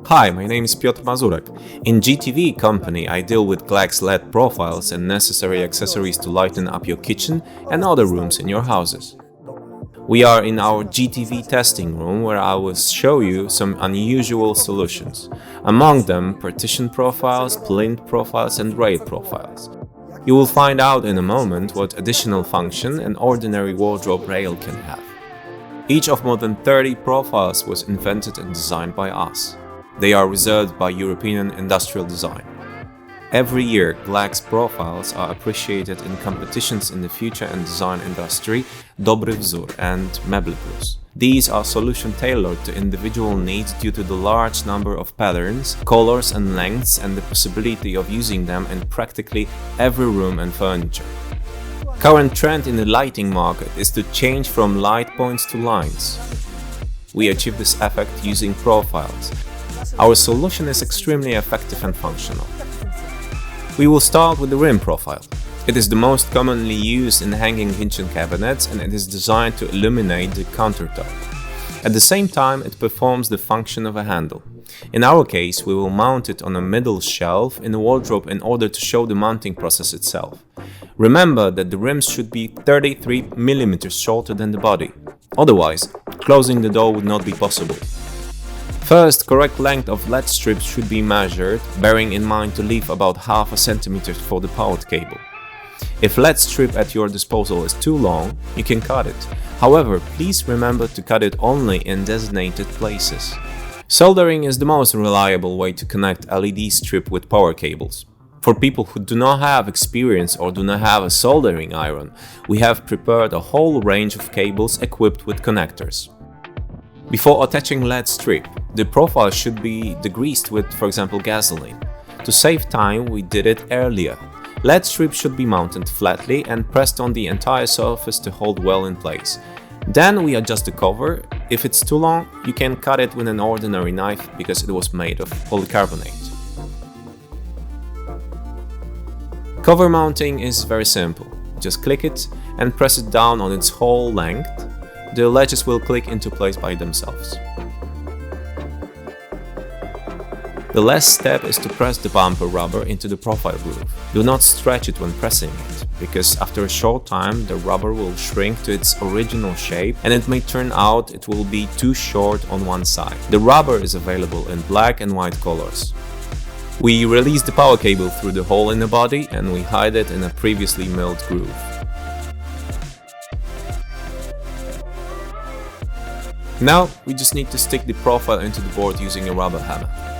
Hi, my name is Piotr Mazurek. In GTV company, I deal with GLAX LED profiles and necessary accessories to lighten up your kitchen and other rooms in your houses. We are in our GTV testing room where I will show you some unusual solutions. Among them, partition profiles, plinth profiles and rail profiles. You will find out in a moment what additional function an ordinary wardrobe rail can have. Each of more than 30 profiles was invented and designed by us. They are reserved by European industrial design. Every year, GLAX profiles are appreciated in competitions in the future and design industry, Dobry Wzór and Meble Plus. These are solutions tailored to individual needs due to the large number of patterns, colors and lengths and the possibility of using them in practically every room and furniture. Current trend in the lighting market is to change from light points to lines. We achieve this effect using profiles. Our solution is extremely effective and functional. We will start with the rim profile. It is the most commonly used in hanging kitchen cabinets and it is designed to illuminate the countertop. At the same time, it performs the function of a handle. In our case, we will mount it on a middle shelf in the wardrobe in order to show the mounting process itself. Remember that the rims should be 33 mm shorter than the body. Otherwise, closing the door would not be possible. First, correct length of LED strips should be measured, bearing in mind to leave about half a centimeter for the powered cable. If LED strip at your disposal is too long, you can cut it. However, please remember to cut it only in designated places. Soldering is the most reliable way to connect LED strip with power cables. For people who do not have experience or do not have a soldering iron, we have prepared a whole range of cables equipped with connectors. Before attaching LED strip, the profile should be degreased with, for example, gasoline. To save time, we did it earlier. LED strip should be mounted flatly and pressed on the entire surface to hold well in place. Then we adjust the cover. If it's too long, you can cut it with an ordinary knife because it was made of polycarbonate. Cover mounting is very simple. Just click it and press it down on its whole length. The ledges will click into place by themselves. The last step is to press the bumper rubber into the profile groove. Do not stretch it when pressing it, because after a short time the rubber will shrink to its original shape and it may turn out it will be too short on one side. The rubber is available in black and white colors. We release the power cable through the hole in the body and we hide it in a previously milled groove. Now we just need to stick the profile into the board using a rubber hammer.